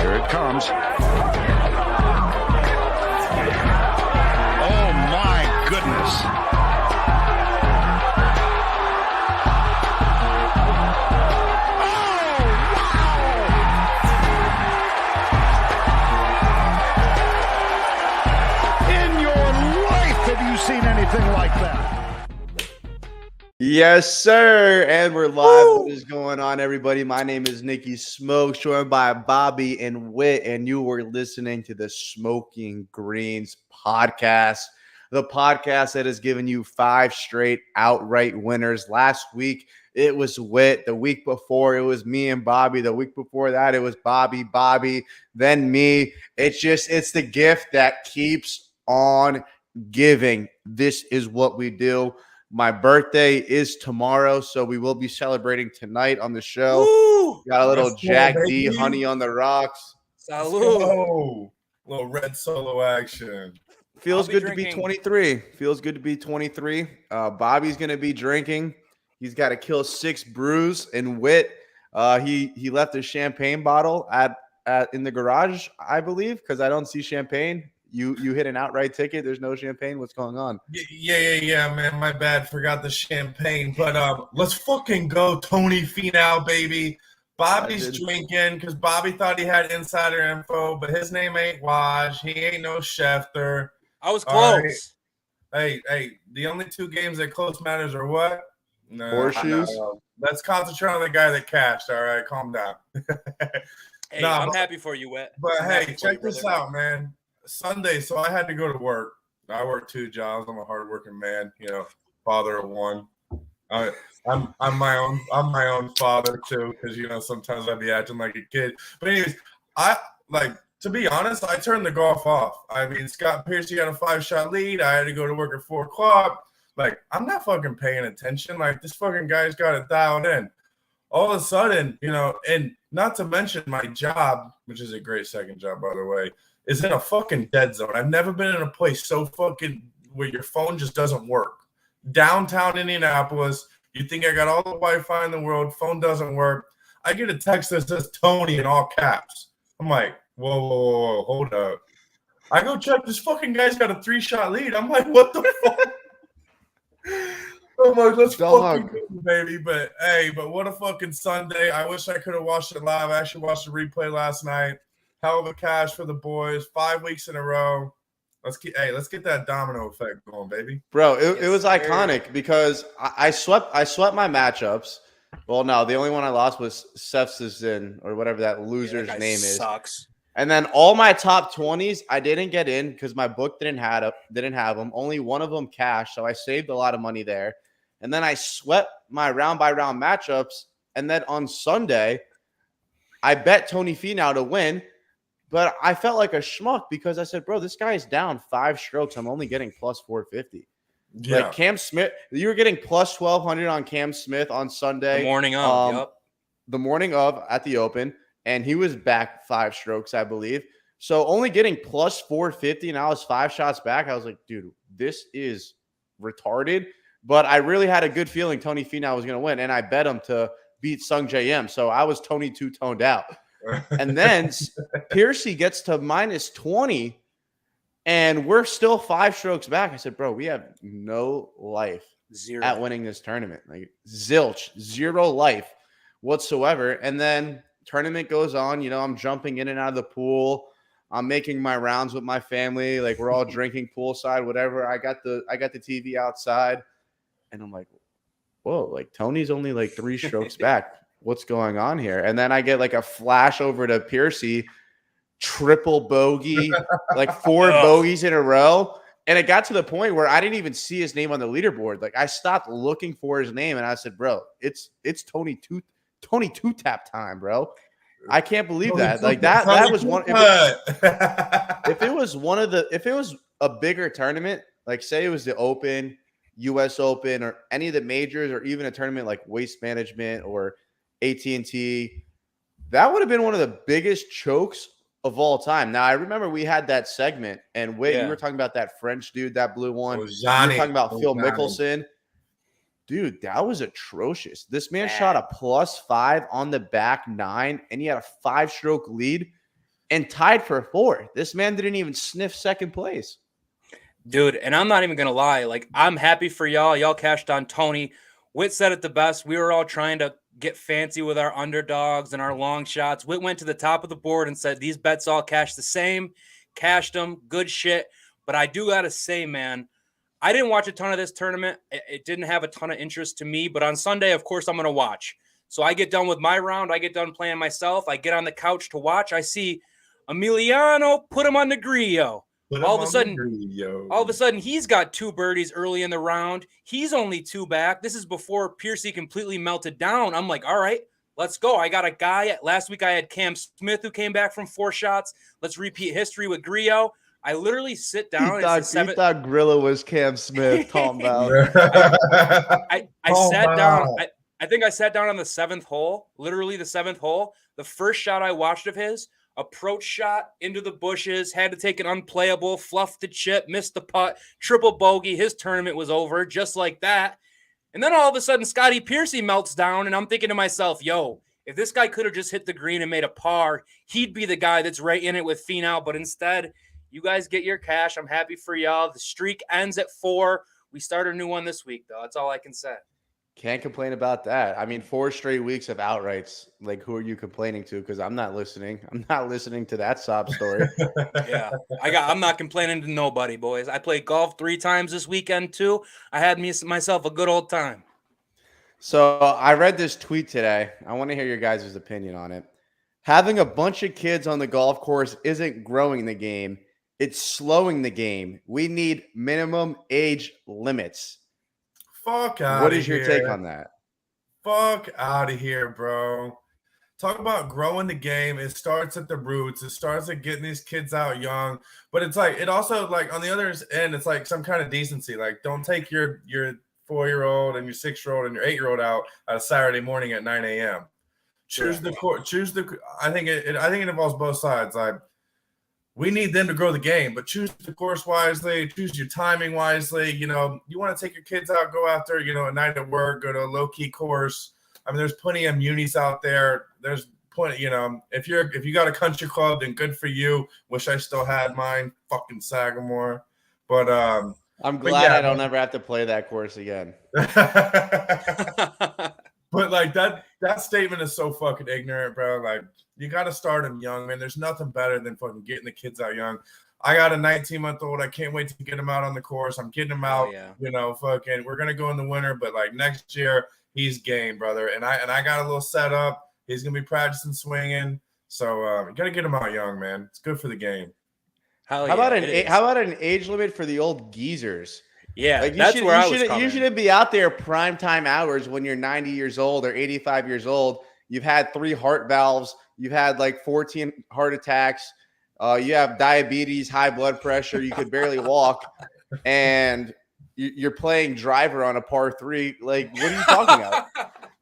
Here it comes. Oh, my goodness. Seen anything like that? Yes, sir. And we're live. Woo! What is going on, everybody? My name is Nicky Smoke, joined by Bobby and Wit, and you were listening to the Smokin Greens podcast, the podcast that has given you 5 straight outright winners. Last week, it was Wit. The week before, it was me and Bobby. The week before that, it was Bobby, then me. It's the gift that keeps on giving. This is what we do. My birthday is tomorrow, so we will be celebrating tonight on the show. Woo! Got a little Jack D, honey on the rocks. Salud. Little red solo action. Feels good to be 23. Feels good to be 23. Bobby's going to be drinking. He's got to kill 6 brews. And Wit, he left a champagne bottle at in the garage, I believe, because I don't see champagne. You hit an outright ticket. There's no champagne. What's going on? Yeah, man. My bad. Forgot the champagne. But let's fucking go, Tony Finau, baby. Bobby's drinking because Bobby thought he had insider info, but his name ain't Waj. He ain't no Schefter. I was close. Right. Hey, the only 2 games that close matters are what? No, horseshoes. Let's concentrate on the guy that cashed. All right, calm down. Hey, I'm happy for you, Wet. But hey, check this out, man. Sunday, so I had to go to work. I work 2 jobs. I'm a hardworking man, father of 1. I'm my own father too, because sometimes I'd be acting like a kid. But anyways, to be honest, I turned the golf off. I mean, Scott Piercy got a 5-shot lead. I had to go to work at 4 o'clock. Like, I'm not fucking paying attention. Like, this fucking guy's got it dialed in. All of a sudden, and not to mention my job, which is a great second job, by the way, is in a fucking dead zone. I've never been in a place so fucking where your phone just doesn't work. Downtown Indianapolis, you think I got all the Wi-Fi in the world, phone doesn't work. I get a text that says Tony in all caps. I'm like, whoa, hold up. I go check, this fucking guy's got a 3-shot lead. I'm like, what the fuck? I'm like, let's fucking go, baby. But what a fucking Sunday. I wish I could have watched it live. I actually watched the replay last night. Hell of a cash for the boys. 5 weeks in a row. Let's get that domino effect going, baby. Bro, it was iconic because I swept my matchups. Well, no, the only one I lost was Sefzin or whatever that loser's name is. Sucks. And then all my top 20s, I didn't get in because my book didn't have them. Only one of them cashed, so I saved a lot of money there. And then I swept my round by round matchups. And then on Sunday, I bet Tony Finau to win. But I felt like a schmuck because I said, bro, this guy's down 5 strokes. I'm only getting plus 450. Yeah. Like Cam Smith, you were getting plus 1,200 on Cam Smith on Sunday. The morning of, yep. The morning of at the Open. And he was back 5 strokes, I believe. So only getting plus 450, and I was 5 shots back. I was like, dude, this is retarded. But I really had a good feeling Tony Finau was going to win. And I bet him to beat Sung J M. So I was Tony 2 toned out. And then Piercy gets to minus 20, and we're still 5 strokes back. I said, bro, we have no life at winning this tournament. Like, zilch, 0 life whatsoever. And then tournament goes on. I'm jumping in and out of the pool. I'm making my rounds with my family. Like, we're all drinking poolside, whatever. I got the TV outside, and I'm like, whoa, like Tony's only like 3 strokes back. What's going on here? And then I get like a flash over to Piercy, triple bogey, like 4 bogeys in a row. And it got to the point where I didn't even see his name on the leaderboard. Like, I stopped looking for his name, and I said, bro, it's Tony two tap time, bro. I can't believe that. Like, that was one. If it was a bigger tournament, like say it was the Open, US Open, or any of the majors, or even a tournament like Waste Management or AT&T, that would have been one of the biggest chokes of all time. Now, I remember we had that segment, and you were talking about that French dude that blew one. You were talking about Phil Mickelson. Dude, that was atrocious. This man shot a +5 on the back 9, and he had a 5-stroke lead. and tied for fourth. This man didn't even sniff second place. Dude, and I'm not even going to lie. Like, I'm happy for y'all. Y'all cashed on Tony. Whit said it the best. We were all trying to get fancy with our underdogs and our long shots. Whit went to the top of the board and said, these bets all cash the same. Cashed them. Good shit. But I do got to say, man, I didn't watch a ton of this tournament. It didn't have a ton of interest to me. But on Sunday, of course, I'm going to watch. So I get done with my round. I get done playing myself. I get on the couch to watch. I see Emiliano put him on the Grillo. All of a sudden, he's got 2 birdies early in the round. He's only 2 back. This is before Piercy completely melted down. I'm like, all right, let's go. I got a guy. Last week I had Cam Smith who came back from 4 shots. Let's repeat history with Grillo. I literally sit down. He thought Grillo was Cam Smith. Talking about. I sat down. I think I sat down on the 7th hole, literally the 7th hole. The first shot I watched of his, approach shot into the bushes, had to take an unplayable, fluffed the chip, missed the putt, triple bogey. His tournament was over just like that. And then all of a sudden, Scotty Piercy melts down, and I'm thinking to myself, yo, if this guy could have just hit the green and made a par, he'd be the guy that's right in it with Finau. But instead, you guys get your cash. I'm happy for y'all. The streak ends at 4. We start a new one this week, though. That's all I can say. Can't complain about that. I mean, 4 straight weeks of outrights. Like, who are you complaining to? Because I'm not listening. I'm not listening to that sob story. Yeah, I'm not complaining to nobody, boys. I played golf 3 times this weekend too. I had myself a good old time. So I read this tweet today. I want to hear your guys' opinion on it. Having a bunch of kids on the golf course isn't growing the game. It's slowing the game. We need minimum age limits. Fuck out. What is your take on that? Fuck out of here, bro. Talk about growing the game. It starts at the roots. It starts at getting these kids out young. But it's like, it also, like, on the other end, it's like some kind of decency. Like, don't take your 4-year-old and your 6-year-old and your 8-year-old out on a Saturday morning at 9 a.m. Choose the court. I think it involves both sides. Like, we need them to grow the game, but choose the course wisely, choose your timing wisely. You know, you want to take your kids out, go out there, a night at work, go to a low-key course. I mean, there's plenty of munis out there. There's plenty, if you got a country club, then good for you. Wish I still had mine, fucking Sagamore. But I'm glad I don't ever have to play that course again. But like that statement is so fucking ignorant, bro. Like, you got to start them young, man. There's nothing better than fucking getting the kids out young. I got a 19-month-old. I can't wait to get him out on the course. I'm getting him out. Fucking, we're gonna go in the winter, but like next year he's game, brother. And I got a little setup. He's gonna be practicing swinging. So you gotta get him out young, man. It's good for the game. How about an age limit for the old geezers? Yeah, like that's where I was coming. You shouldn't be out there prime time hours when you're 90 years old or 85 years old. You've had 3 heart valves. You've had like 14 heart attacks. You have diabetes, high blood pressure. You could barely walk, and you're playing driver on a par 3. Like, what are you talking about?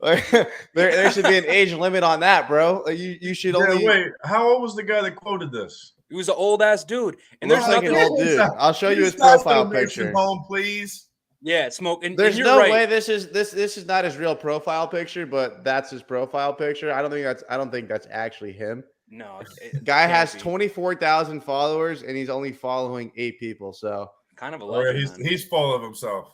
Like, there should be an age limit on that, bro. Like, you should only. Wait, how old was the guy that quoted this? He was an old ass dude, and there's like an old dude. I'll show you his profile picture. Home, please. Yeah, Smoke. And there's and no right. way this is not his real profile picture, but that's his profile picture. I don't think that's actually him. No, guy has 24,000 followers, and he's only following 8 people. So kind of a legend. He's full of himself.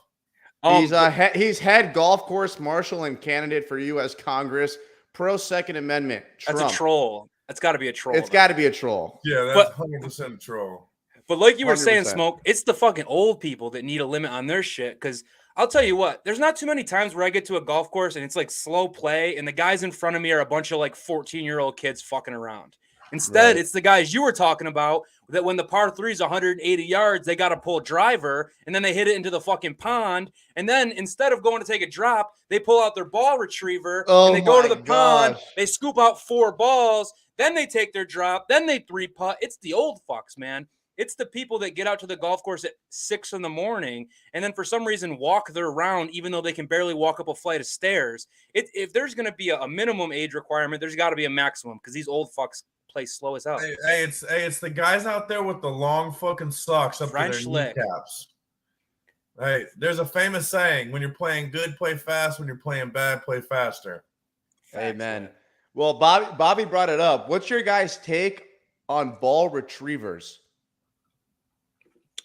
He's head golf course marshal and candidate for U.S. Congress. Pro Second Amendment. Trump. That's a troll. That's got to be a troll. It's got to be a troll. Yeah, that's 100% a troll. But like you were saying, 100%. Smoke, it's the fucking old people that need a limit on their shit. Because I'll tell you what, there's not too many times where I get to a golf course and it's like slow play, and the guys in front of me are a bunch of like 14-year-old kids fucking around. Instead, It's the guys you were talking about that when the par 3 is 180 yards, they got to pull driver, and then they hit it into the fucking pond. And then instead of going to take a drop, they pull out their ball retriever and they go to the pond. They scoop out 4 balls. Then they take their drop. Then they 3-putt. It's the old fucks, man. It's the people that get out to the golf course at 6 a.m. and then for some reason walk their round, even though they can barely walk up a flight of stairs. If there's going to be a minimum age requirement, there's got to be a maximum, because these old fucks play slow as hell. Hey, it's the guys out there with the long fucking socks up French to their leg. kneecaps. Hey, there's a famous saying: when you're playing good, play fast. When you're playing bad, play faster. Amen. Well, Bobby brought it up. What's your guys' take on ball retrievers?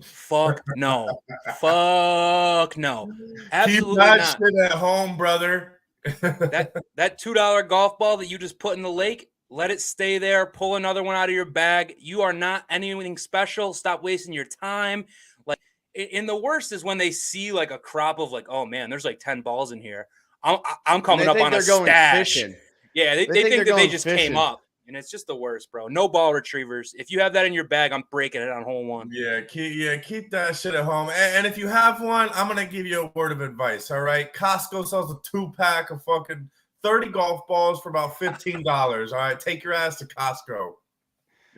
Fuck no. Fuck no. Absolutely Keep that not. shit at home, brother. That $2 golf ball that you just put in the lake, let it stay there. Pull another one out of your bag. You are not anything special. Stop wasting your time. Like, and the worst is when they see like a crop of like, oh man, there's like 10 balls in here. I'm coming up on a stash. Fishing. Yeah, they think that they just fishing. came up. And it's just the worst, bro. No ball retrievers. If you have that in your bag, I'm breaking it on hole one. Yeah, keep that shit at home. And if you have one, I'm gonna give you a word of advice. All right, Costco sells a 2-pack of fucking 30 golf balls for about $15. All right, take your ass to Costco.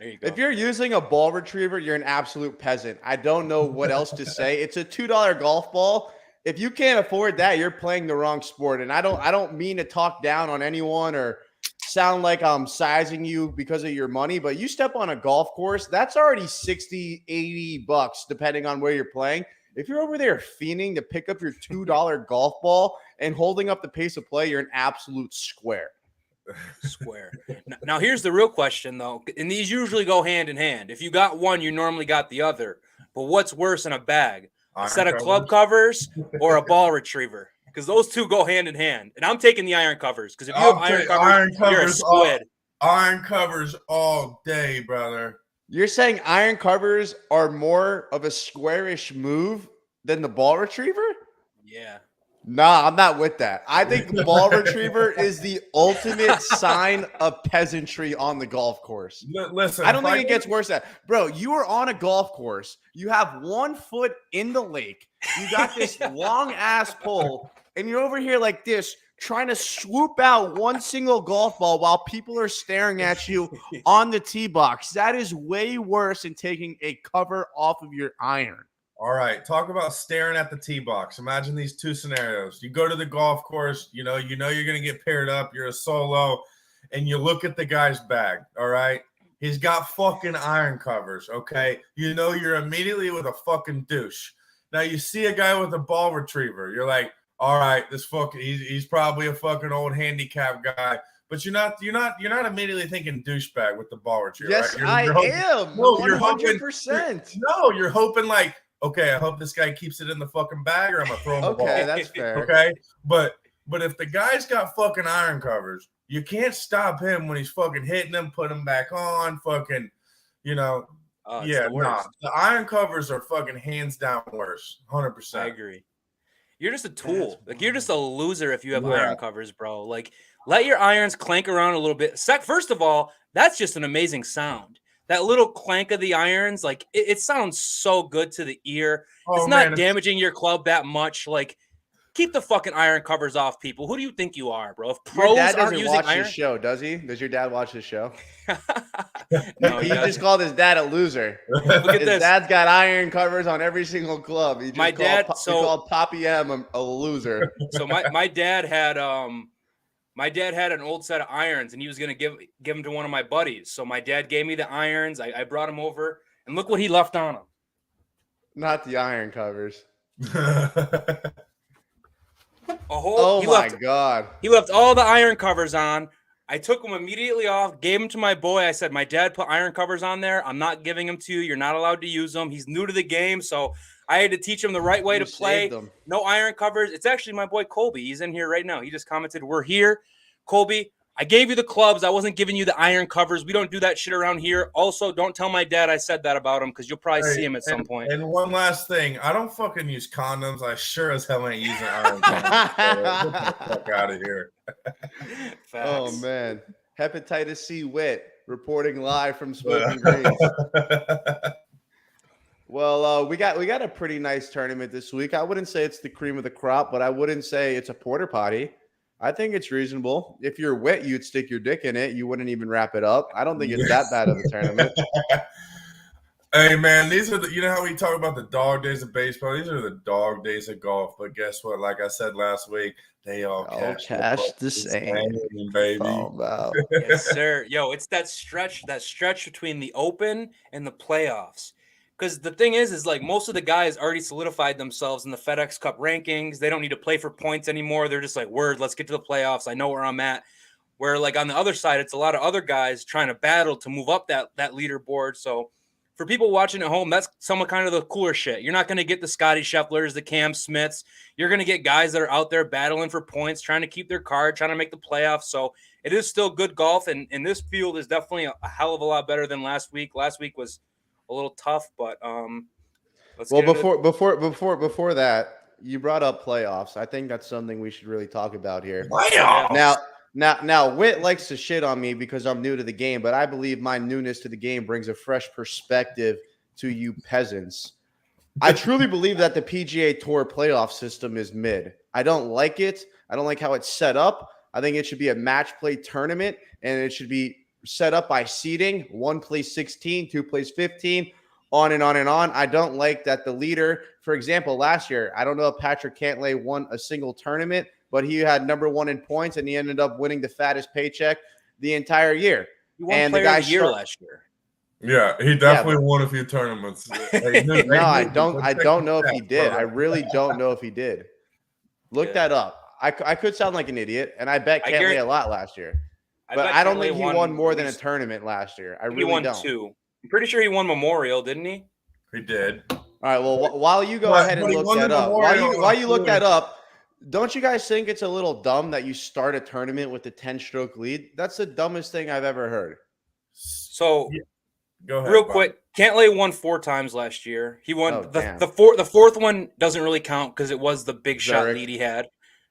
There you go. If you're using a ball retriever, you're an absolute peasant. I don't know what else to say. It's a $2 golf ball. If you can't afford that, you're playing the wrong sport. And I don't mean to talk down on anyone or sound like I'm sizing you because of your money, but you step on a golf course, that's already $60, $80, depending on where you're playing. If you're over there fiending to pick up your $2 golf ball and holding up the pace of play, you're an absolute square. Square. Now, here's the real question, though, and these usually go hand in hand. If you got one, you normally got the other. But what's worse in a bag? A set of club covers or a ball retriever? Because those two go hand in hand. And I'm taking the iron covers. Because if you have iron covers, you're a squid. Iron covers all day, brother. You're saying iron covers are more of a squarish move than the ball retriever? Yeah. Nah, I'm not with that. I think the ball retriever is the ultimate sign of peasantry on the golf course. Listen, I don't think it gets worse than that. Bro, you are on a golf course. You have 1 foot in the lake. You got this long ass pole, and you're over here like this, trying to swoop out one single golf ball while people are staring at you on the tee box. That is way worse than taking a cover off of your iron. All right, talk about staring at the tee box. Imagine these two scenarios. You go to the golf course, you know you're going to get paired up, you're a solo, and you look at the guy's bag, all right? He's got fucking iron covers, okay? You know you're immediately with a fucking douche. Now you see a guy with a ball retriever. You're like, all right, he's probably a fucking old handicap guy. But you're not immediately thinking douchebag with the ball retriever. Yes, right? I am. No, 100%. You're hoping like, okay, I hope this guy keeps it in the fucking bag, or I'm gonna throw him the ball. Okay, that's fair. Okay, but if the guy's got fucking iron covers, you can't stop him when he's fucking hitting them, put them back on, fucking, the iron covers are fucking hands down worse, 100%. I agree. You're just a tool. Like, you're just a loser if you have iron covers, bro. Like, let your irons clank around a little bit. First of all, that's just an amazing sound. That little clank of the irons, like it sounds so good to the ear. It's not damaging your club that much. Like, keep the fucking iron covers off, people. Who do you think you are, bro? If pros your dad aren't doesn't using watch iron, this show, does he? Does your dad watch this show? No, he just called his dad a loser. Look at His this. dad's got iron covers on every single club. He just My dad called Poppy M a loser. So my dad had an old set of irons, and he was gonna give them to one of my buddies. So my dad gave me the irons. I brought them over, and look what he left on them. Not the iron covers. God. He left all the iron covers on. I took them immediately off, gave them to my boy. I said, my dad put iron covers on there. I'm not giving them to you. You're not allowed to use them. He's new to the game, so I had to teach him the right way to play. No iron covers. It's actually my boy Colby. He's in here right now. He just commented, we're here. Colby, I gave you the clubs. I wasn't giving you the iron covers. We don't do that shit around here. Also, don't tell my dad I said that about him, because you'll probably see him at some point. And one last thing. I don't fucking use condoms. I sure as hell ain't using iron condoms. Get the fuck out of here. Oh, man. Hepatitis C Wit reporting live from Smokin Greens. Well, we got a pretty nice tournament this week. I wouldn't say it's the cream of the crop, but I wouldn't say it's a porta potty. I think it's reasonable. If you're wet, you'd stick your dick in it. You wouldn't even wrap it up. I don't think it's that bad of a tournament. Hey, man, these are you know how we talk about the dog days of baseball? These are the dog days of golf. But guess what? Like I said last week, they all cash the same, baby. Oh, wow. Yes, sir. Yo, it's that stretch between the Open and the playoffs. Because the thing is like most of the guys already solidified themselves in the FedEx Cup rankings. They don't need to play for points anymore. They're just like, word, let's get to the playoffs. I know where I'm at. Where like on the other side, it's a lot of other guys trying to battle to move up that leaderboard. So for people watching at home, that's some kind of the cooler shit. You're not going to get the Scotty Schefflers, the Cam Smiths. You're going to get guys that are out there battling for points, trying to keep their card, trying to make the playoffs. So it is still good golf, and this field is definitely a hell of a lot better than last week. Last week was a little tough, but before that, you brought up playoffs. I think that's something we should really talk about here. Playoffs. Now, Whit likes to shit on me because I'm new to the game, but I believe my newness to the game brings a fresh perspective to you peasants. I truly believe that the PGA Tour playoff system is mid. I don't like it. I don't like how it's set up. I think it should be a match play tournament, and it should be set up by seeding. 1 plays 16, 2 plays 15, on and on and on. I don't like that the leader, for example, last year, I don't know if Patrick Cantley won a single tournament, but he had number 1 in points, and he ended up winning the fattest paycheck the entire year. He won Player of the Year last year. Yeah, he definitely won a few tournaments. No, I don't know if he did. I really don't know if he did. Look that up. I could sound like an idiot, and I bet Cantley a lot last year. But I don't think he won more than a tournament last year. I really don't. He won 2. I'm pretty sure he won Memorial, didn't he? He did. All right, well, while you go ahead and look that up, while you look that up, don't you guys think it's a little dumb that you start a tournament with a 10-stroke lead? That's the dumbest thing I've ever heard. So, go ahead, real Bob. quick, Cantley won 4 times last year. He won the fourth one doesn't really count because it was the big shot lead he had.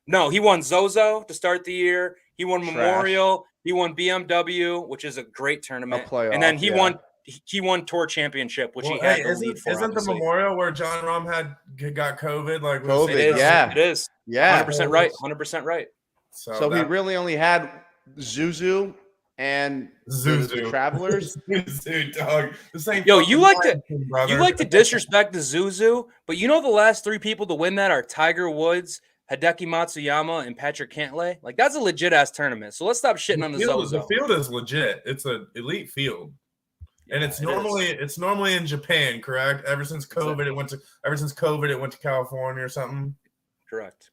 No, he won Zozo to start the year. He won Memorial. He won BMW, which is a great tournament. And then he won Tour Championship, which he had the lead for. Isn't the Memorial where John Rahm got COVID? Like COVID, it is. Yeah, 100% right. 100% right. So he really only had Zuzu and the Travelers. Zuzu, dog. The same. Yo, you like to disrespect the Zuzu, but you know the last 3 people to win that are Tiger Woods, Hideki Matsuyama, and Patrick Cantley. Like, that's a legit ass tournament. So let's stop shitting on the Zozo. The field is legit. It's an elite field. And it's normally in Japan, correct? Ever since COVID, it went to California or something. Correct.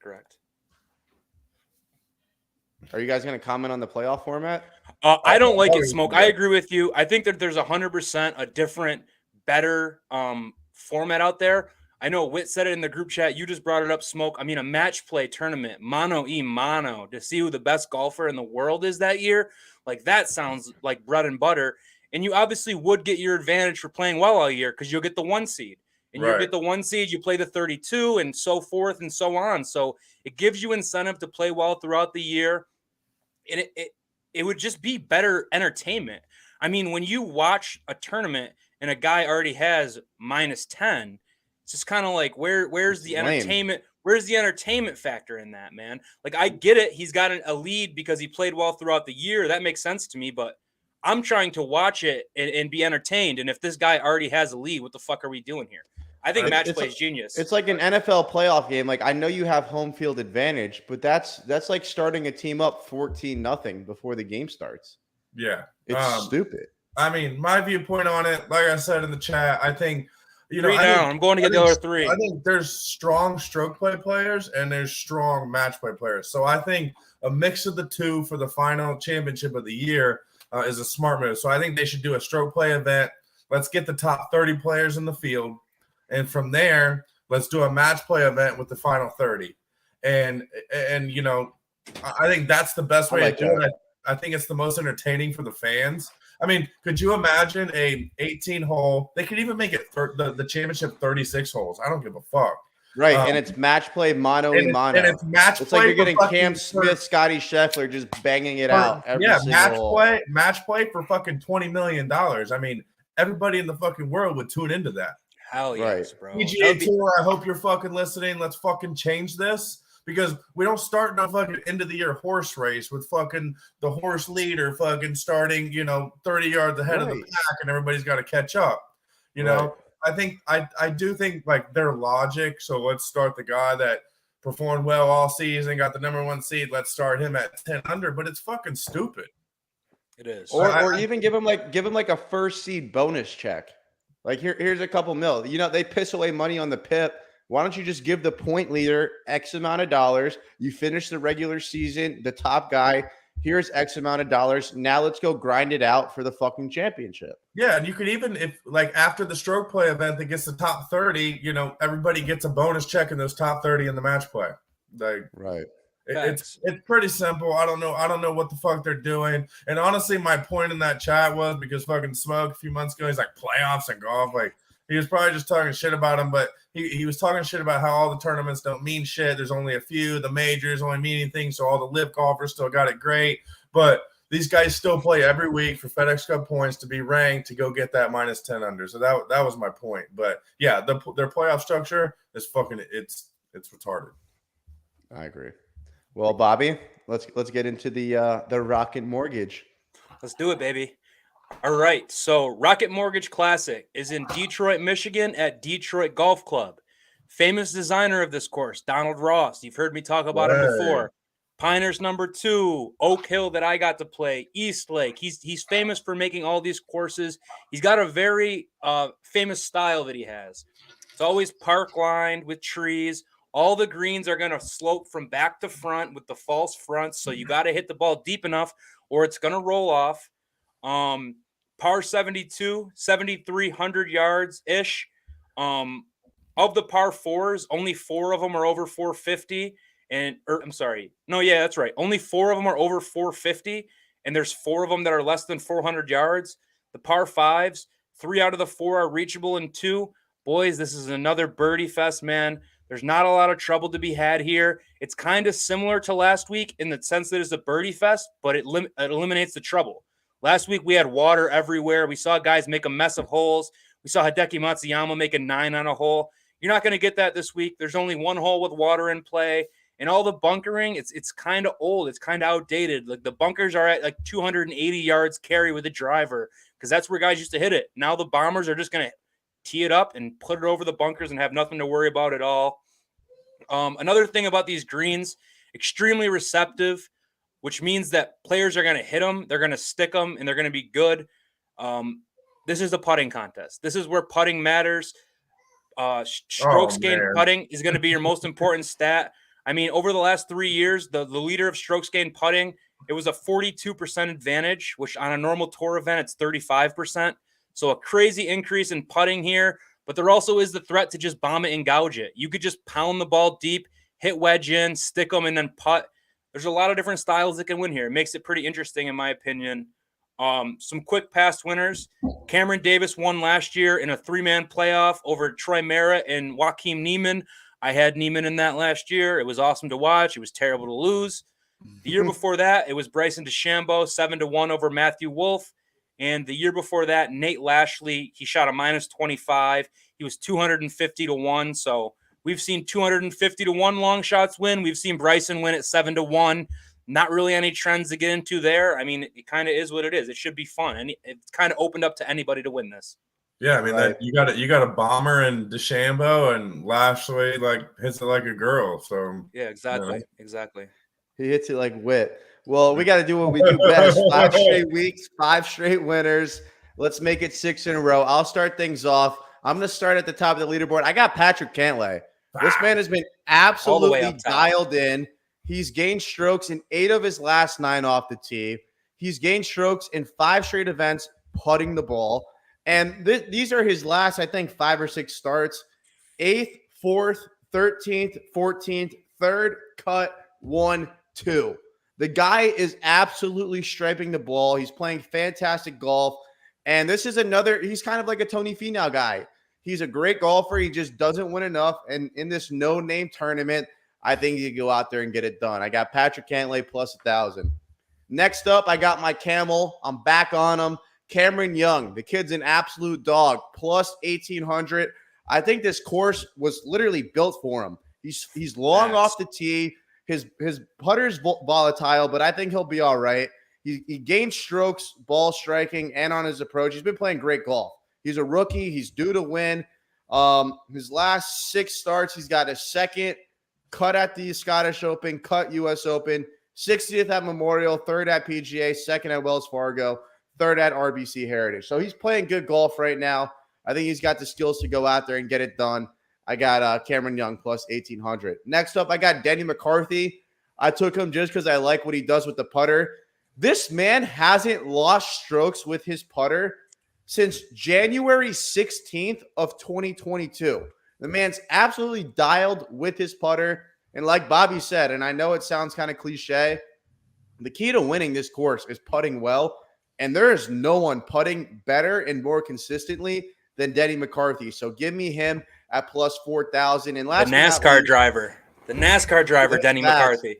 Are you guys going to comment on the playoff format? I don't like it, Smoke. I agree with you. I think that there's 100% a different, better format out there. I know Whit said it in the group chat. You just brought it up, Smoke. I mean, a match play tournament, mano to see who the best golfer in the world is that year. Like, that sounds like bread and butter. And you obviously would get your advantage for playing well all year because you'll get the 1 seed. And you get the 1 seed, you play the 32 and so forth and so on. So it gives you incentive to play well throughout the year. And it would just be better entertainment. I mean, when you watch a tournament and a guy already has -10, it's just kind of like, where's the entertainment? Where's the entertainment factor in that, man? Like, I get it. He's got a lead because he played well throughout the year. That makes sense to me, but I'm trying to watch it and be entertained. And if this guy already has a lead, what the fuck are we doing here? I think match play is genius. It's like an NFL playoff game. Like, I know you have home field advantage, but that's like starting a team up 14-0 before the game starts. Yeah. It's stupid. I mean, my viewpoint on it, like I said in the chat, I think, I'm going to get the other 3. I think there's strong stroke play players and there's strong match play players. So I think a mix of the two for the final championship of the year is a smart move. So I think they should do a stroke play event. Let's get the top 30 players in the field. And from there, let's do a match play event with the final 30. And I think that's the best way to do it. I think it's the most entertaining for the fans. I mean, could you imagine a 18-hole? They could even make it the championship 36 holes. I don't give a fuck. Right, and it's match play mono. And it's match it's play. Like you're getting Cam Smith, Scotty Scheffler just banging it out. Match play for fucking $20 million. I mean, everybody in the fucking world would tune into that. Hell yes, bro. PGA Tour, I hope you're fucking listening. Let's fucking change this. Because we don't start no fucking end of the year horse race with fucking the horse leader fucking starting, 30 yards ahead of the pack and everybody's got to catch up. I think I do think like their logic. So let's start the guy that performed well all season, got the number 1 seed. Let's start him at 10 under, but it's fucking stupid. It is. Or even give him like a first seed bonus check. Like here's a couple mil. They piss away money on the PIP. Why don't you just give the point leader X amount of dollars? You finish the regular season, the top guy, Here's X amount of dollars. Now let's go grind it out for the fucking championship. Yeah, and you could even, if like after the stroke play event that gets the top 30, everybody gets a bonus check in those top 30 in the match play. Like, right. It's pretty simple. I don't know what the fuck they're doing. And honestly, my point in that chat was because fucking Smoke a few months ago, he's like playoffs and golf. Like he was probably just talking shit about them, but he was talking shit about how all the tournaments don't mean shit. There's only a few. The majors only mean anything, so all the live golfers still got it great. But these guys still play every week for FedEx Cup points to be ranked to go get that minus 10 under. So that was my point. But yeah, their playoff structure is fucking it's retarded. I agree. Well, Bobby, let's get into the Rocket Mortgage. Let's do it, baby. All right. So Rocket Mortgage Classic is in Detroit, Michigan at Detroit Golf Club. Famous designer of this course, Donald Ross. You've heard me talk about him before. Pinehurst number 2, Oak Hill that I got to play, East Lake. He's famous for making all these courses. He's got a very famous style that he has. It's always park lined with trees. All the greens are going to slope from back to front with the false fronts. So you got to hit the ball deep enough or it's going to roll off. Par 72, 7,300 yards-ish. Of the par 4s, only 4 of them are over 450. That's right. Only 4 of them are over 450. And there's 4 of them that are less than 400 yards. The par 5s, 3 out of the 4 are reachable in 2. Boys, this is another birdie fest, man. There's not a lot of trouble to be had here. It's kind of similar to last week in the sense that it's a birdie fest, but it eliminates the trouble. Last week, we had water everywhere. We saw guys make a mess of holes. We saw Hideki Matsuyama make a 9 on a hole. You're not going to get that this week. There's only 1 hole with water in play. And all the bunkering, it's kind of old. It's kind of outdated. Like the bunkers are at like 280 yards carry with a driver because that's where guys used to hit it. Now the bombers are just going to tee it up and put it over the bunkers and have nothing to worry about at all. Another thing about these greens, extremely receptive, which means that players are going to hit them, they're going to stick them, and they're going to be good. This is a putting contest. This is where putting matters. Strokes gained putting is going to be your most important stat. I mean, over the last 3 years, the leader of strokes gained putting, it was a 42% advantage, which on a normal tour event, it's 35%. So a crazy increase in putting here, but there also is the threat to just bomb it and gouge it. You could just pound the ball deep, hit wedge in, stick them, and then putt. There's a lot of different styles that can win here. It makes it pretty interesting, in my opinion. Some quick past winners. Cameron Davis won last year in a 3-man playoff over Troy Merritt and Joaquin Niemann. I had Niemann in that last year. It was awesome to watch. It was terrible to lose. The year before that, it was Bryson DeChambeau, 7-1 over Matthew Wolff. And the year before that, Nate Lashley, he shot a minus 25. He was 250-1. So we've seen 250-1 long shots win. We've seen Bryson win at 7-1. Not really any trends to get into there. I mean, it kind of is what it is. It should be fun. And it's kind of opened up to anybody to win this. Yeah, I mean, you got a bomber and DeChambeau, and Lashley hits it like a girl. So yeah, exactly, exactly. He hits it like wit. Well, we got to do what we do best. 5 straight weeks, 5 straight winners. Let's make it 6 in a row. I'll start things off. I'm going to start at the top of the leaderboard. I got Patrick Cantley. This man has been absolutely dialed in. He's gained strokes in 8 of his last 9 off the tee. He's gained strokes in 5 straight events putting the ball. And these are his last, I think, 5 or 6 starts. 8th, 4th, 13th, 14th, 3rd, cut, 1, 2. The guy is absolutely striping the ball. He's playing fantastic golf. And this is he's kind of like a Tony Finau guy. He's a great golfer. He just doesn't win enough. And in this no-name tournament, I think you can go out there and get it done. I got Patrick Cantley plus 1,000. Next up, I got my camel. I'm back on him. Cameron Young. The kid's an absolute dog. Plus 1,800. I think this course was literally built for him. He's long off the tee. His putter's volatile, but I think he'll be all right. He gained strokes, ball striking, and on his approach. He's been playing great golf. He's a rookie. He's due to win. His last 6 starts, he's got a 2nd cut at the Scottish Open, cut U.S. Open, 60th at Memorial, 3rd at PGA, 2nd at Wells Fargo, 3rd at RBC Heritage. So he's playing good golf right now. I think he's got the skills to go out there and get it done. I got Cameron Young plus 1,800. Next up, I got Denny McCarthy. I took him just because I like what he does with the putter. This man hasn't lost strokes with his putter since January 16th of 2022. The man's absolutely dialed with his putter. And like Bobby said, and I know it sounds kind of cliche, the key to winning this course is putting well. And there is no one putting better and more consistently than Denny McCarthy. So give me him at plus 4,000. And last The NASCAR driver, Denny McCarthy.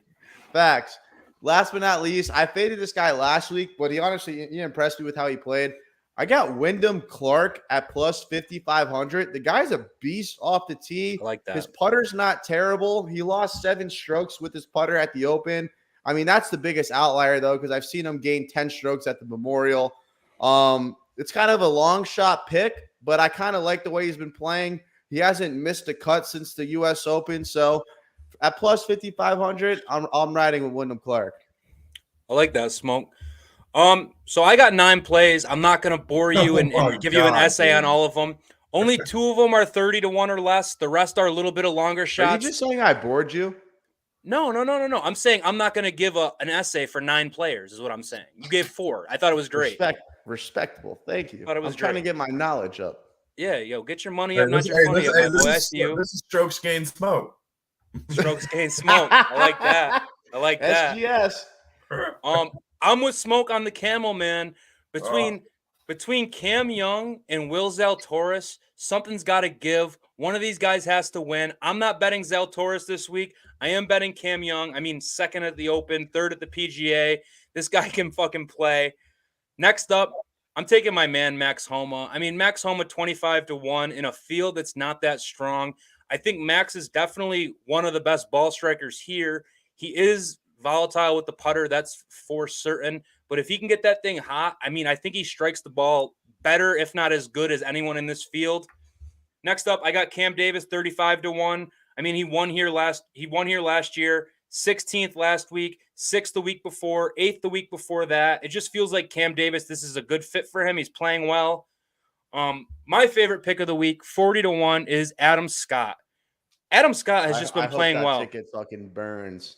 Facts. Last but not least, I faded this guy last week, but he impressed me with how he played. I got Wyndham Clark at plus 5,500. The guy's a beast off the tee. I like that. His putter's not terrible. He lost 7 strokes with his putter at the Open. I mean, that's the biggest outlier, though, because I've seen him gain 10 strokes at the Memorial. It's kind of a long shot pick, but I kind of like the way he's been playing. He hasn't missed a cut since the U.S. Open. So at plus 5,500, I'm riding with Wyndham Clark. I like that, Smoke. So I got 9 plays. I'm not going to bore you and give you an essay on all of them. Only 2 of them are 30 to 1 or less. The rest are a little bit of longer shots. Are you just saying I bored you? No. I'm saying I'm not going to give an essay for 9 players is what I'm saying. You gave 4. I thought it was great. Respectable. Thank you. I'm trying to get my knowledge up. Yeah, get your money up, not your money up, my boy. I see you. This is strokes gain smoke. Strokes gain smoke. I like that. SGS. I'm with Smoke on the Camel, man. Between Cam Young and Will Zalatoris, something's got to give. One of these guys has to win. I'm not betting Zalatoris this week. I am betting Cam Young. I mean, 2nd at the Open, 3rd at the PGA. This guy can fucking play. Next up, I'm taking my man Max Homa. I mean, Max Homa 25 to 1 in a field that's not that strong. I think Max is definitely one of the best ball strikers here. He is volatile with the putter, that's for certain. But if he can get that thing hot, I mean, I think he strikes the ball better, if not as good as anyone in this field. Next up, I got Cam Davis 35 to 1. I mean, he won here last year, 16th last week, 6th the week before, 8th the week before that. It just feels like Cam Davis, this is a good fit for him. He's playing well. My favorite pick of the week, 40 to 1, is Adam Scott. Adam Scott has just been playing well. Ticket fucking burns.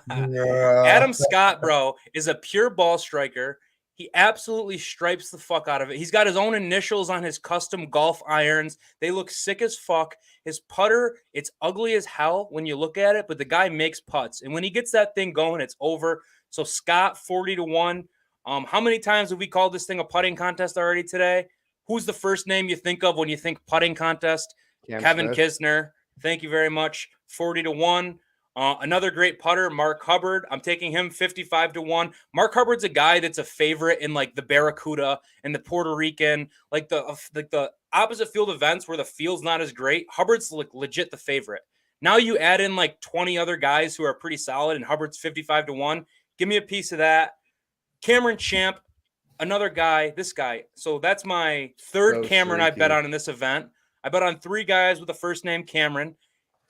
Adam Scott, bro, is a pure ball striker. He absolutely stripes the fuck out of it. He's got his own initials on his custom golf irons. They look sick as fuck. His putter, it's ugly as hell when you look at it, but the guy makes putts. And when he gets that thing going, it's over. So Scott, 40 to 1. How many times have we called this thing a putting contest already today? Who's the first name you think of when you think putting contest? Kevin Kisner. Thank you very much. 40 to 1. Another great putter, Mark Hubbard. I'm taking him 55 to 1. Mark Hubbard's a guy that's a favorite in like the Barracuda and the Puerto Rican, like the opposite field events where the field's not as great. Hubbard's like legit the favorite. Now you add in like 20 other guys who are pretty solid, and Hubbard's 55 to 1. Give me a piece of that. Cameron Champ, another guy, this guy. So that's my third Cameron I bet on in this event. I bet on 3 guys with the first name Cameron.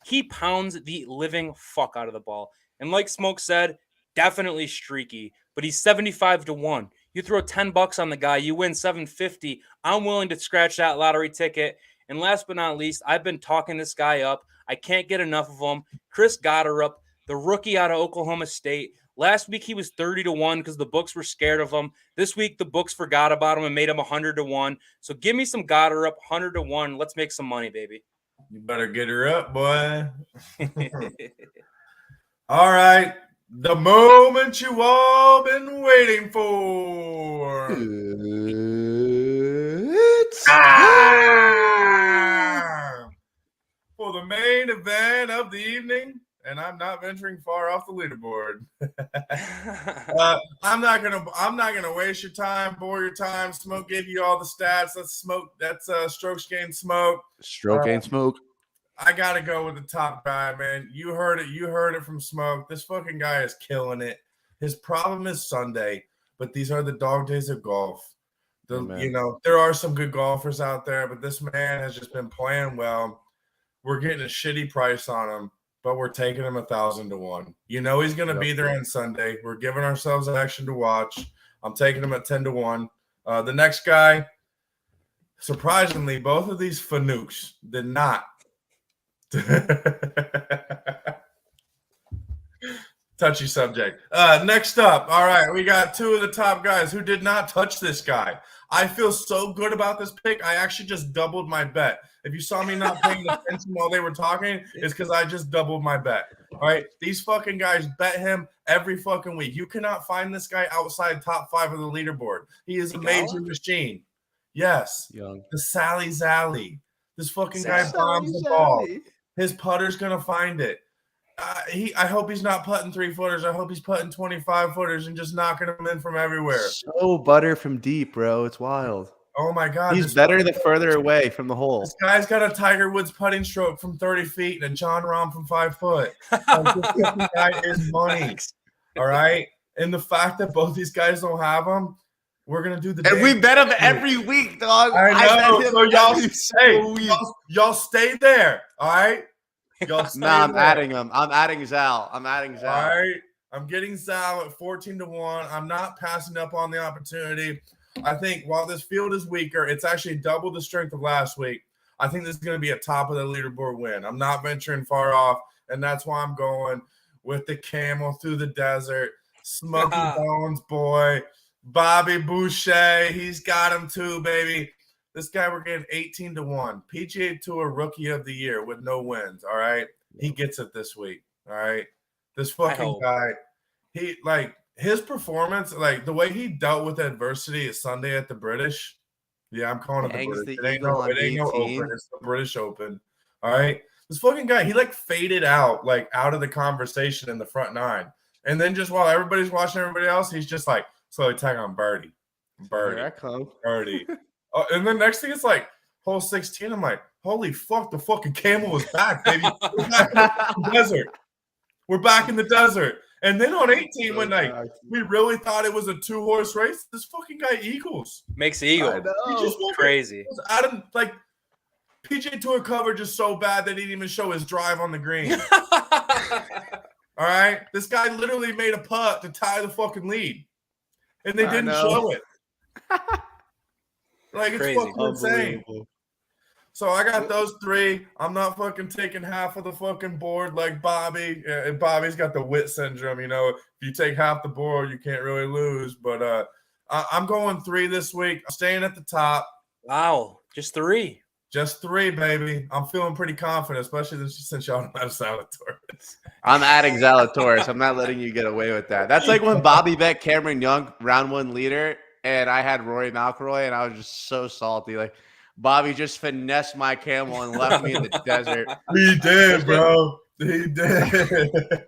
He pounds the living fuck out of the ball. And like Smoke said, definitely streaky, but he's 75 to 1. You throw $10 on the guy, you win $750. I'm willing to scratch that lottery ticket. And last but not least, I've been talking this guy up. I can't get enough of him. Chris Gatter, the rookie out of Oklahoma State. Last week, he was 30 to 1 because the books were scared of him. This week, the books forgot about him and made him 100 to 1. So give me some Gatter 100 to 1. Let's make some money, baby. You better get her up, boy. All right. The moment you all been waiting for. It's For the main event of the evening, and I'm not venturing far off the leaderboard. I'm not gonna waste your time, bore your time. Smoke gave you all the stats. That's strokes gain smoke. Stroke gain smoke. I gotta go with the top guy, man. You heard it from Smoke. This fucking guy is killing it. His problem is Sunday, but these are the dog days of golf. There are some good golfers out there, but this man has just been playing well. We're getting a shitty price on him, but we're taking him 1,000 to 1. You know he's gonna be there on Sunday. We're giving ourselves action to watch. I'm taking him at 10 to 1. The next guy, surprisingly, both of these Finauks did not. touchy subject. Next up, all right, we got two of the top guys who did not touch this guy. I feel so good about this pick. I actually just doubled my bet. If you saw me not paying attention while they were talking, it's because I just doubled my bet. All right, these fucking guys bet him every fucking week. You cannot find this guy outside top 5 of the leaderboard. He is a major machine. Yes, the Sally Zally. This fucking guy bombs the ball. His putter's gonna find it. I hope he's not putting 3-footers. I hope he's putting 25-footers and just knocking them in from everywhere. So butter from deep, bro. It's wild. Oh my God. He's better the further away from the hole. This guy's got a Tiger Woods putting stroke from 30 feet and a John Rahm from 5 foot. This guy is money. All right. And the fact that both these guys don't have him, we're gonna do the. And we bet him every week, dog. I know. So y'all stay there. All right. I'm adding him. I'm adding Zal. All right. I'm getting Zal at 14-1. I'm not passing up on the opportunity. I think while this field is weaker, it's actually double the strength of last week. I think this is going to be a top of the leaderboard win. I'm not venturing far off, and that's why I'm going with the camel through the desert. Smoky Bones boy. Bobby Boucher. He's got him too, baby. This guy, we're getting 18-1. PGA Tour Rookie of the Year with no wins, all right? He gets it this week, all right? This fucking guy, his performance, like the way he dealt with adversity at Sunday at the British. Yeah, I'm calling it the British. It ain't no Open. It's the British Open, all right? This fucking guy, he faded out, out of the conversation in the front 9. And then just while everybody's watching everybody else, he's just slowly tag on birdie. And then next thing it's hole 16. I'm like, holy fuck, the fucking camel was back, baby. We're back in the desert. We're back in the desert. And then on 18, when we really thought it was a 2-horse race, this fucking guy eagles. Makes the eagle. He just crazy. Out of PGA Tour coverage is so bad they didn't even show his drive on the green. All right? This guy literally made a putt to tie the fucking lead. And they didn't show it. It's crazy. fucking insane. So I got those 3. I'm not fucking taking half of the fucking board like Bobby. And Bobby's got the wit syndrome. You know, if you take half the board, you can't really lose. But I'm going 3 this week. I'm staying at the top. Wow. Just 3. Just 3, baby. I'm feeling pretty confident, especially since y'all don't have Zalatoris. I'm adding Zalatoris. I'm not letting you get away with that. That's like when Bobby bet Cameron Young, round 1 leader, and I had Rory McIlroy, and I was just so salty. Bobby just finessed my camel and left me in the desert. He did, bro. He did. All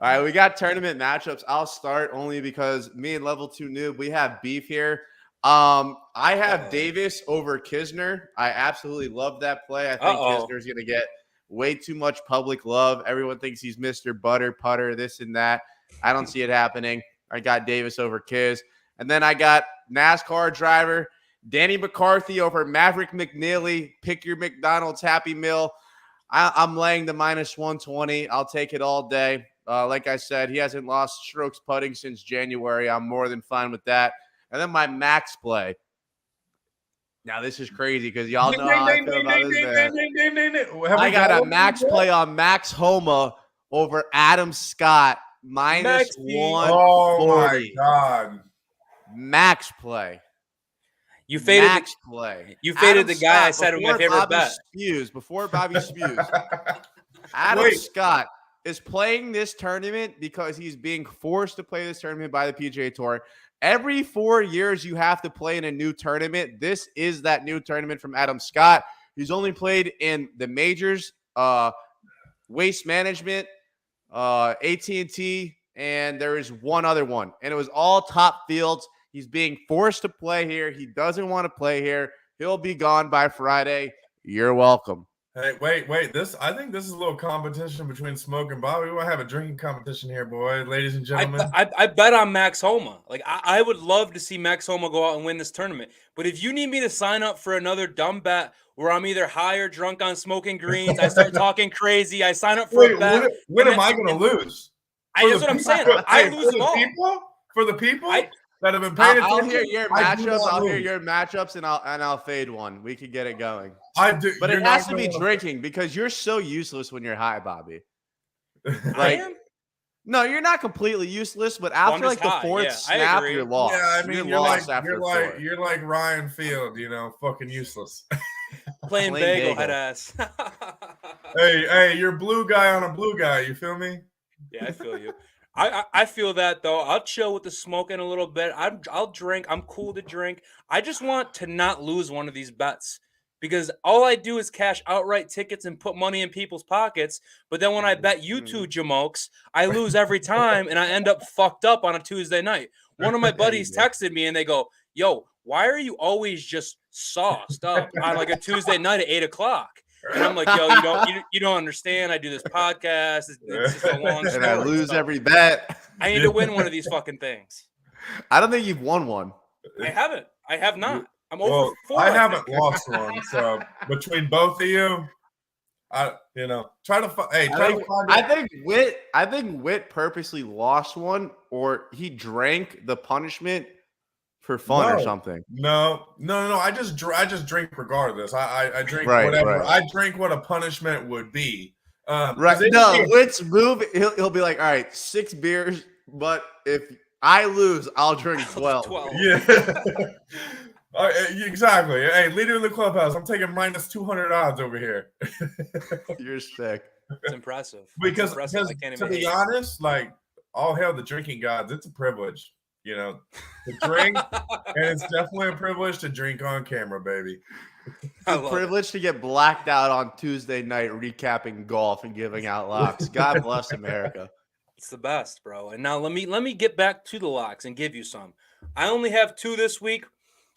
right, we got tournament matchups. I'll start only because me and Level 2 Noob, we have beef here. I have Davis over Kisner. I absolutely love that play. I think Kisner's going to get way too much public love. Everyone thinks he's Mr. Butter Putter, this and that. I don't see it happening. I got Davis over Kiz. And then I got NASCAR driver Denny McCarthy over Maverick McNeely. Pick your McDonald's Happy Meal. I'm laying the -120. I'll take it all day. Like I said, he hasn't lost strokes putting since January. I'm more than fine with that. And then my max play. Now, this is crazy because y'all know how I feel about this. I got a max play on Max Homa over Adam Scott -140. Oh, my God. Max play. You faded Max play. You faded the guy I said was my favorite bet. Before Bobby spews. Adam Scott is playing this tournament because he's being forced to play this tournament by the PGA Tour. Every 4 years, you have to play in a new tournament. This is that new tournament from Adam Scott. He's only played in the majors, Waste Management, AT&T, and there is one other one. And it was all top fields. He's being forced to play here. He doesn't want to play here. He'll be gone by Friday. You're welcome. Hey, wait. I think this is a little competition between Smoke and Bobby. We might have a drinking competition here, boy, ladies and gentlemen. I bet on Max Homa. I would love to see Max Homa go out and win this tournament. But if you need me to sign up for another dumb bet where I'm either high or drunk on Smokin Greens, I start talking crazy, I sign up for a bet. When am I going to lose? That's what I'm saying. I lose them all. For the people that have been paying attention. I'll hear your matchups. I'll hear your matchups, and I'll fade one. We can get it going. I do, but it has to be drinking because you're so useless when you're high, Bobby. I am. No, you're not completely useless, but I'm after just like high. the fourth Yeah, I snap, agree. you're lost. Yeah, I mean, you're you're lost like after four. you're like Ryan Field, fucking useless. Playing bagel head ass. hey, you're blue guy on a blue guy. You feel me? Yeah, I feel you. I feel that though. I'll chill with the smoking a little bit. I'll drink. I'm cool to drink. I just want to not lose one of these bets because all I do is cash outright tickets and put money in people's pockets. But then when I bet you two jamokes, I lose every time and I end up fucked up on a Tuesday night. One of my buddies texted me and they go, "Yo, why are you always just sauced up on like a Tuesday night at 8:00?" And I'm like, "Yo, you don't understand. I do this podcast. It's just a long story. And I lose every bet. I need to win one of these fucking things. I don't think you've won one. I haven't. I have not. I'm over 4. I haven't lost one. So between both of you, try to find. I think Witt purposely lost one, or he drank the punishment for fun or something. No. I just drink regardless. I drink whatever. Right. I drink what a punishment would be. Right. No, Witt's move. He'll be like, all right, 6 beers, but if I lose, I'll drink 12. Yeah. Exactly. Hey, leader of the clubhouse. I'm taking minus 200 odds over here. You're sick. It's impressive. Because I can't even to be honest, like all hail the drinking gods. It's a privilege, to drink, and it's definitely a privilege to drink on camera, baby. It's a privilege to get blacked out on Tuesday night recapping golf and giving out locks. God bless America. It's the best, bro. And now let me get back to the locks and give you some. I only have 2 this week.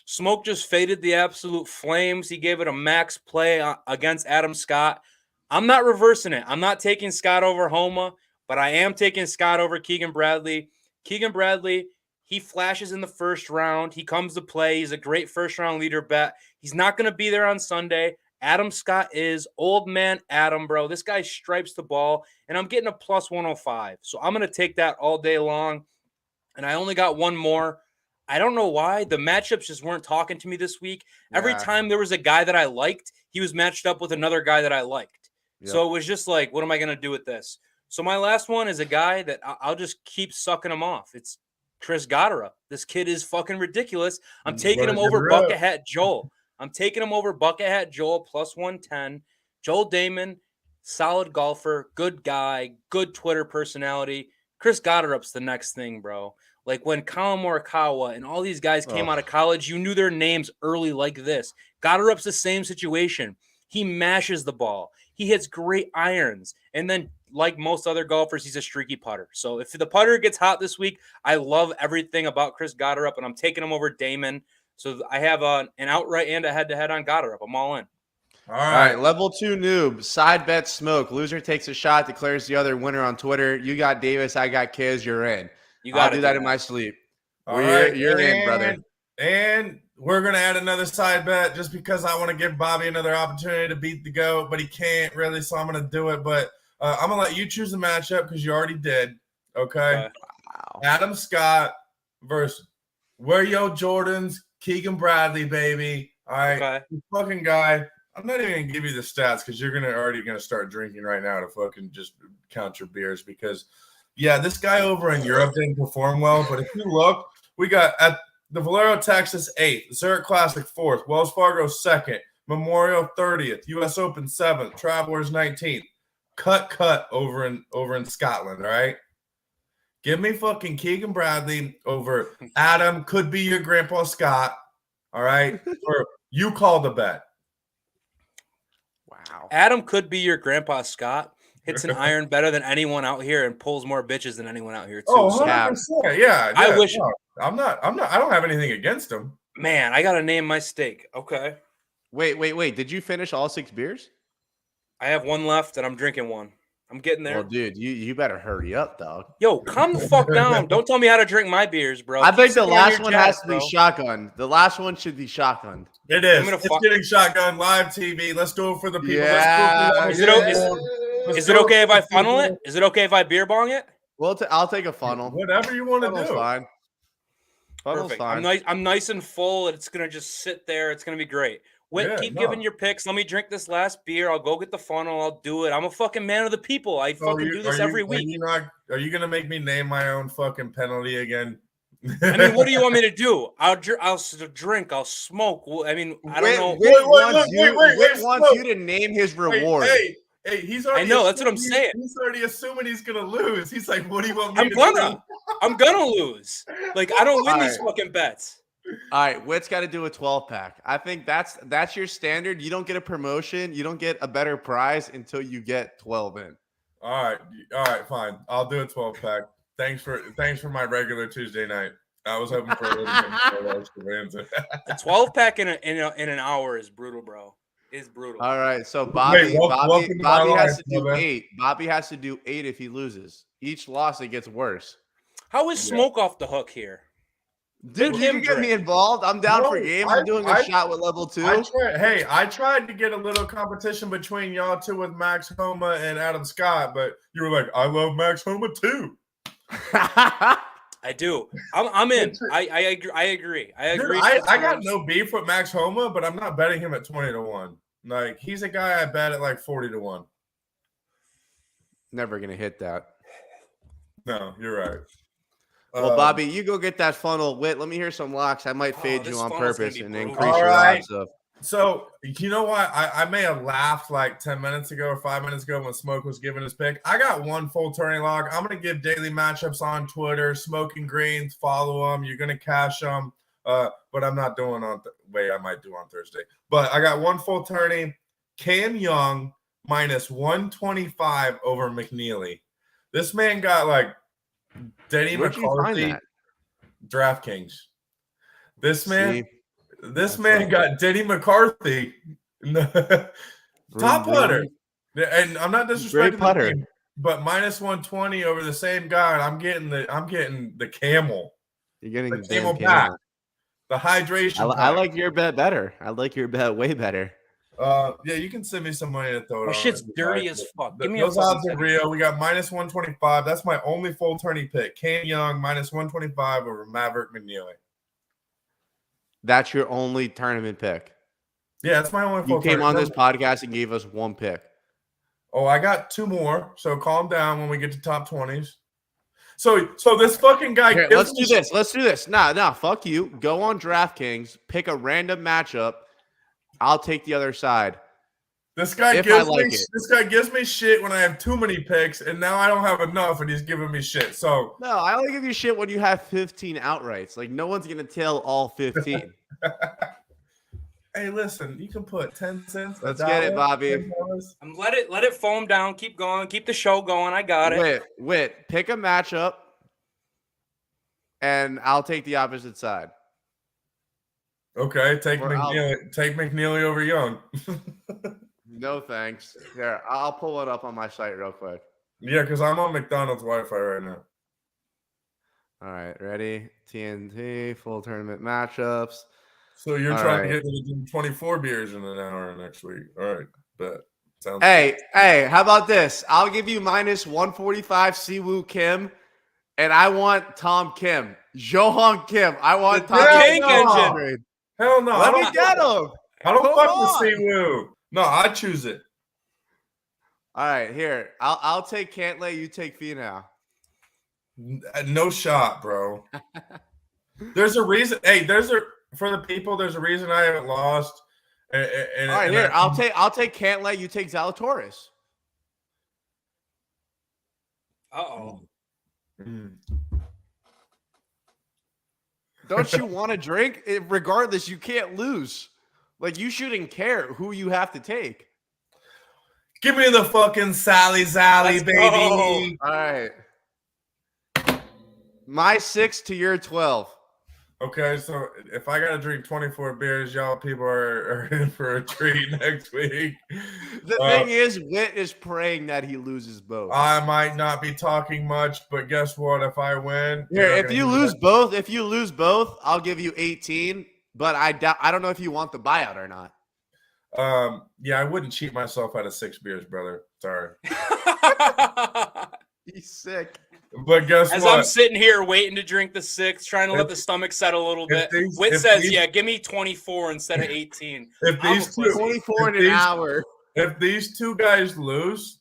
Smoke just faded the absolute flames. He gave it a max play against Adam Scott. I'm not reversing it. I'm not taking Scott over Homa, but I am taking Scott over Keegan Bradley. Keegan Bradley, he flashes in the first round. He comes to play. He's a great first-round leader bet. He's not going to be there on Sunday. Adam Scott is old man Adam, bro. This guy stripes the ball, and I'm getting a plus 105. So I'm going to take that all day long. And I only got one more. I don't know why. The matchups just weren't talking to me this week. Every time there was a guy that I liked, he was matched up with another guy that I liked. Yep. So it was just like, what am I going to do with this? So my last one is a guy that I'll just keep sucking him off. It's Chris Gatter. This kid is fucking ridiculous. I'm taking him over Bucket Hat Joel. Plus 110. Joel Damon, solid golfer, good guy, good Twitter personality. Chris Gotterup's the next thing, bro. Like when Colin Morikawa and all these guys came out of college, you knew their names early like this. Gotterup's the same situation. He mashes the ball. He hits great irons. And then, like most other golfers, he's a streaky putter. So if the putter gets hot this week, I love everything about Chris Gotterup, and I'm taking him over Damon. So I have an outright and a head-to-head on Gotterup. I'm all in. All right. Level 2 noob. Side bet smoke. Loser takes a shot, declares the other winner on Twitter. You got Davis. I got Kiz. You're in. I'll do that in my sleep. You're in, brother. And we're going to add another side bet just because I want to give Bobby another opportunity to beat the GOAT, but he can't really, so I'm going to do it. But I'm going to let you choose the matchup because you already did. Okay? Wow. Adam Scott versus Where Yo Jordans, Keegan Bradley, baby. All right? Okay. This fucking guy. I'm not even going to give you the stats because you're already going to start drinking right now to fucking just count your beers because – yeah, this guy over in Europe didn't perform well, but if you look, we got at the Valero Texas 8th, Zurich Classic 4th, Wells Fargo 2nd, Memorial 30th, U.S. Open 7th, Travelers 19th. Cut over in Scotland, all right? Give me fucking Keegan Bradley over Adam, could be your grandpa Scott, all right? Or you call the bet. Wow. Adam could be your grandpa Scott. Hits an iron better than anyone out here and pulls more bitches than anyone out here too. Oh, 100%. Yeah. I wish. No, I'm not. I don't have anything against him. Man, I gotta name my steak. Okay. Wait. Did you finish all 6 beers? I have one left, and I'm drinking one. I'm getting there. Well, dude, you better hurry up, dog. Yo, calm the fuck down. Don't tell me how to drink my beers, bro. I think the last one has to be shotgun. The last one should be shotgun. It is. It's getting shotgun live TV. Let's go for the people. Yeah. Is it okay if I funnel it? Is it okay if I beer bong it? Well, I'll take a funnel. Whatever you want to do. Fine. Funnel's Perfect. fine. I'm nice and full. And it's gonna just sit there. It's gonna be great. Wait, keep giving your picks. Let me drink this last beer. I'll go get the funnel. I'll do it. I'm a fucking man of the people. I fucking do this every week. Are you gonna make me name my own fucking penalty again? I mean, what do you want me to do? I'll drink. I'll smoke. I mean, I don't know. Whit wants you to name his reward. Hey, he's already. I know. That's what I'm saying. He's already assuming he's gonna lose. He's like, "What do you want me to do?" I'm gonna lose. Like, I don't win these fucking bets. All right, Whit's got to do a 12-pack. I think that's your standard. You don't get a promotion. You don't get a better prize until you get 12 in. All right, fine. I'll do a 12-pack. Thanks for my regular Tuesday night. I was hoping for a little bit. A 12-pack in an hour is brutal, bro. Is brutal. All right, so Bobby has to do 8. Bobby has to do 8 if he loses. Each loss, it gets worse. How is Smoke off the hook here? Dude, you can get me involved. I'm down for game. I'm doing a shot with level 2. I tried to get a little competition between y'all two with Max Homa and Adam Scott, but you were like, I love Max Homa too. I do. I'm in. I agree. Dude, I got no beef with Max Homa, but I'm not betting him at 20-1. Like, he's a guy I bet at like 40-1. Never gonna hit that. No, you're right. Well, Bobby, you go get that funnel. Whit, let me hear some locks. I might fade you on purpose and increase your odds of. So, you know what? I may have laughed like 10 minutes ago or 5 minutes ago when Smoke was giving his pick. I got one full turning lock. I'm going to give daily matchups on Twitter. Smokin Greens, follow them. You're going to cash them. But I'm not doing on I might do on Thursday. But I got one full turning. Cam Young minus 125 over McNeely. This man got like Denny McCarthy, DraftKings. This man got Denny McCarthy, top putter, and I'm not disrespecting him, but minus 120 over the same guy. And I'm getting the camel. You're getting the camel back. The hydration. I like your bet better. I like your bet way better. Yeah, you can send me some money to throw it on. Shit's dirty as fuck. Give me those odds are real. We got minus 125. That's my only full tourney pick. Cam Young minus 125 over Maverick McNeely. That's your only tournament pick. Yeah, that's my only full. You came on this podcast and gave us one pick. Oh, I got 2 more. So calm down when we get to top 20s. So this fucking guy. Here, let's do this. Let's do this. Nah, fuck you. Go on DraftKings, pick a random matchup. I'll take the other side. This guy gives me shit when I have too many picks, and now I don't have enough, and he's giving me shit. So no, I only give you shit when you have 15 outrights. Like no one's gonna tell all 15. Hey, listen, you can put 10 cents. Let's get it, Bobby. Let it foam down. Keep going. Keep the show going. I got it. Whit, pick a matchup, and I'll take the opposite side. Okay, take McNeely over Young. No thanks. Here, I'll pull it up on my site real quick. Yeah, because I'm on McDonald's Wi-Fi right now. All right, ready? TNT, full tournament matchups. So you're trying to get me to do 24 beers in an hour next week. All right, bet. Sounds Hey, how about this? I'll give you minus 145 Siwoo Kim, and I want Tom Kim. Johan Kim. I want Tom Tank Engine. Hell no. Let me get him. I don't fuck with Siwoo. No, I choose it. All right, here. I'll take Cantley. You take Finau. No shot, bro. There's a reason. Hey, for the people. There's a reason I haven't lost. All right, here. I'll take Cantley. You take Zalatoris. Uh-oh. Don't you want to drink? Regardless, you can't lose. Like, you shouldn't care who you have to take. Give me the fucking Sally, baby. All right. My 6 to your 12. Okay, so if I got to drink 24 beers, y'all people are in for a treat next week. The thing is, Whit is praying that he loses both. I might not be talking much, but guess what? If I win, here, if you lose both, I'll give you 18. But I don't know if you want the buyout or not. Yeah, I wouldn't cheat myself out of 6 beers, brother. Sorry. He's sick. But guess As what? I'm sitting here waiting to drink the 6, trying to let the stomach settle a little bit, Whit says, "Yeah, give me 24 instead of 18." If these two, 24 in an hour. If these two guys lose,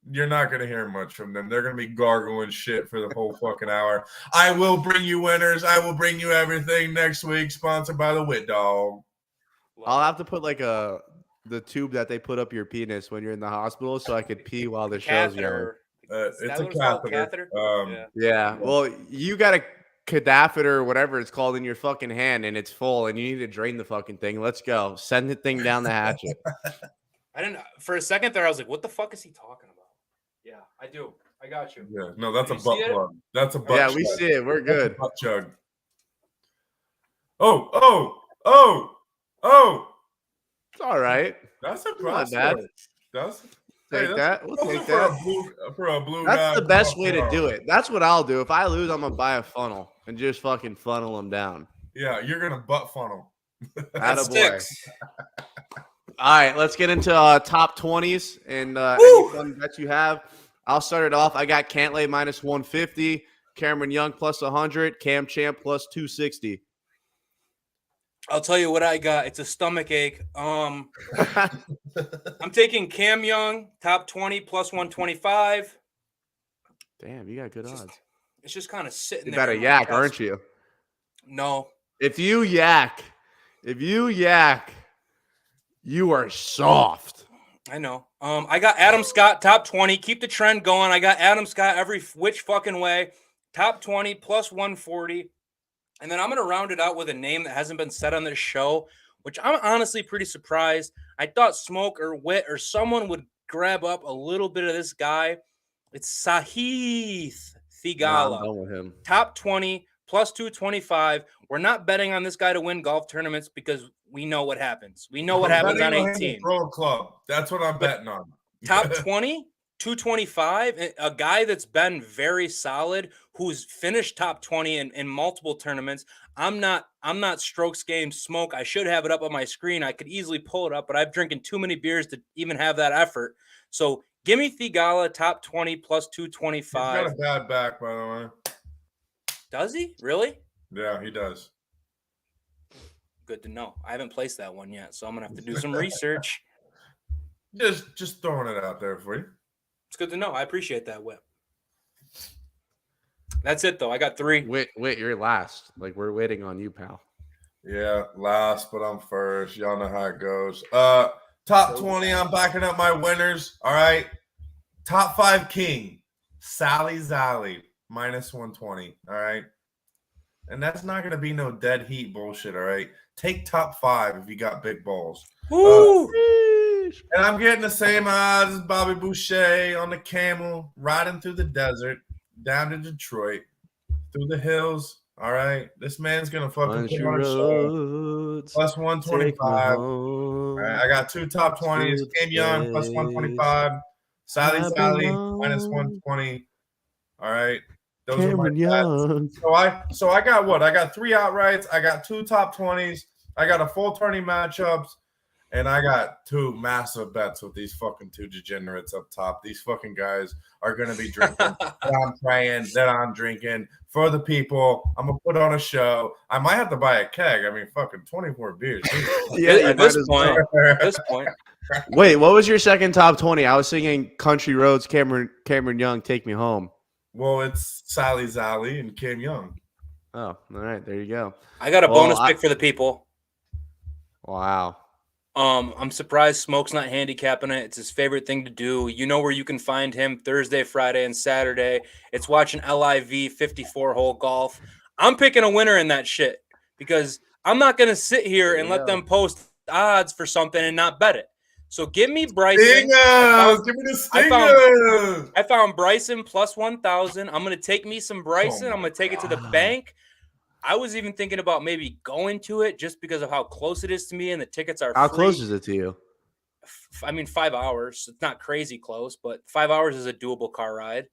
you're not going to hear much from them. They're going to be gargling shit for the whole fucking hour. I will bring you winners. I will bring you everything next week. Sponsored by the Wit Dog. I'll have to put like the tube that they put up your penis when you're in the hospital so I could pee while the show's going. It's a catheter. Yeah. Well, you got a cadaver or whatever it's called in your fucking hand and it's full and you need to drain the fucking thing. Let's go. Send the thing down the hatchet. I didn't. For a second there, I was like, "What the fuck is he talking about?" Yeah, I do. I got you. Yeah. No, that's a you butt see it? plug. That's a butt Yeah, chug. we see it. We're good. Butt chug. Oh. It's all right. That's Not impressive. bad. Take that. We'll take for that. For a blue That's guy. the best way to do it. That's what I'll do. If I lose, I'm gonna buy a funnel and just fucking funnel them down. Yeah, you're gonna butt funnel. That's Attaboy. 6. All right, let's get into top 20s and any fun bets you have. I'll start it off. I got Cantley minus 150, Cameron Young plus 100, Cam Champ plus 260. I'll tell you what I got. It's a stomach ache. I'm taking Cam Young top 20 plus 125. Damn, you got good odds. It's just kind of sitting You there. better in my yak, chest. aren't you? No. If you yak, you are soft. I know. I got Adam Scott top 20. Keep the trend going. I got Adam Scott every which fucking way. Top 20 plus 140. And then I'm going to round it out with a name that hasn't been said on this show, which I'm honestly pretty surprised. I thought Smoke or Wit or someone would grab up a little bit of this guy. It's Sahith Theegala. I'm done with him. Top 20 plus 225. We're not betting on this guy to win golf tournaments because we know what happens. We know what happens on 18. Throw a club. That's what I'm betting on. Top 20, 225. A guy that's been very solid, who's finished top 20 in multiple tournaments. I'm not strokes game Smoke. I should have it up on my screen. I could easily pull it up, but I've drinking too many beers to even have that effort. So give me Theegala top 20 plus 225. He's got a bad back, by the way. Does he? Really? Yeah, he does. Good to know. I haven't placed that one yet, so I'm gonna have to do some research. Just throwing it out there for you. It's good to know. I appreciate that, Whip. That's it, though. I got 3. Wait, you're last. Like, we're waiting on you, pal. Yeah, last, but I'm first. Y'all know how it goes. Top 20, I'm backing up my winners. All right. Top 5 king, Sally Zally, minus 120. All right. And that's not going to be no dead heat bullshit. All right. Take top 5 if you got big balls. Woo! And I'm getting the same odds as Bobby Boucher on the camel, riding through the desert, down to Detroit, through the hills. All right. This man's going to fucking put on a show. Plus 125. All right. I got 2 top 20s. Cam Young, plus 125. Sally minus 120. All right. Those Cameron are my bets. So I got what? I got 3 outrights. I got 2 top 20s. I got a full tourney matchups. And I got 2 massive bets with these fucking 2 degenerates up top. These fucking guys are going to be drinking that I'm praying, that I'm drinking for the people. I'm going to put on a show. I might have to buy a keg. I mean, fucking 24 beers. Yeah, at this point. Wait, what was your second top 20? I was singing Country Roads, Cameron Young, Take Me Home. Well, it's Sally Zally and Cam Young. Oh, all right. There you go. I got a bonus pick for the people. Wow. I'm surprised Smoke's not handicapping it. It's his favorite thing to do. You know where you can find him Thursday, Friday, and Saturday. It's watching LIV 54-hole golf. I'm picking a winner in that shit because I'm not going to sit here and let them post odds for something and not bet it. So give me Bryson. Give me the stingers. I found Bryson plus 1,000. I'm going to take me some Bryson. I'm going to take it to the bank. I was even thinking about maybe going to it just because of how close it is to me, and the tickets are How free. close is it to you? I mean, 5 hours. It's not crazy close, but 5 hours is a doable car ride.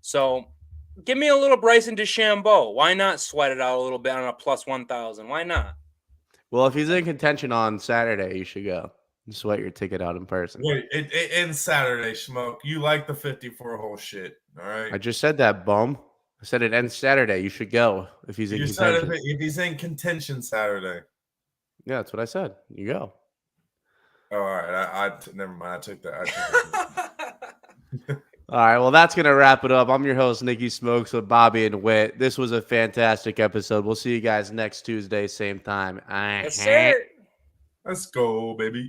So give me a little Bryson DeChambeau. Why not sweat it out a little bit on a plus 1,000? Why not? Well, if he's in contention on Saturday, you should go and sweat your ticket out in person. Wait, in Saturday, Smoke. You like the 54-hole shit, all right? I just said that, bum. said it ends Saturday. You should go if he's in You said contention. if he's in contention Saturday. Yeah, that's what I said. You go. Oh, all right. Never mind. I took that. All right, well, that's going to wrap it up. I'm your host, Nikki Smokes with Bobby and Witt. This was a fantastic episode. We'll see you guys next Tuesday, same time. Yes, sir. Let's go, baby.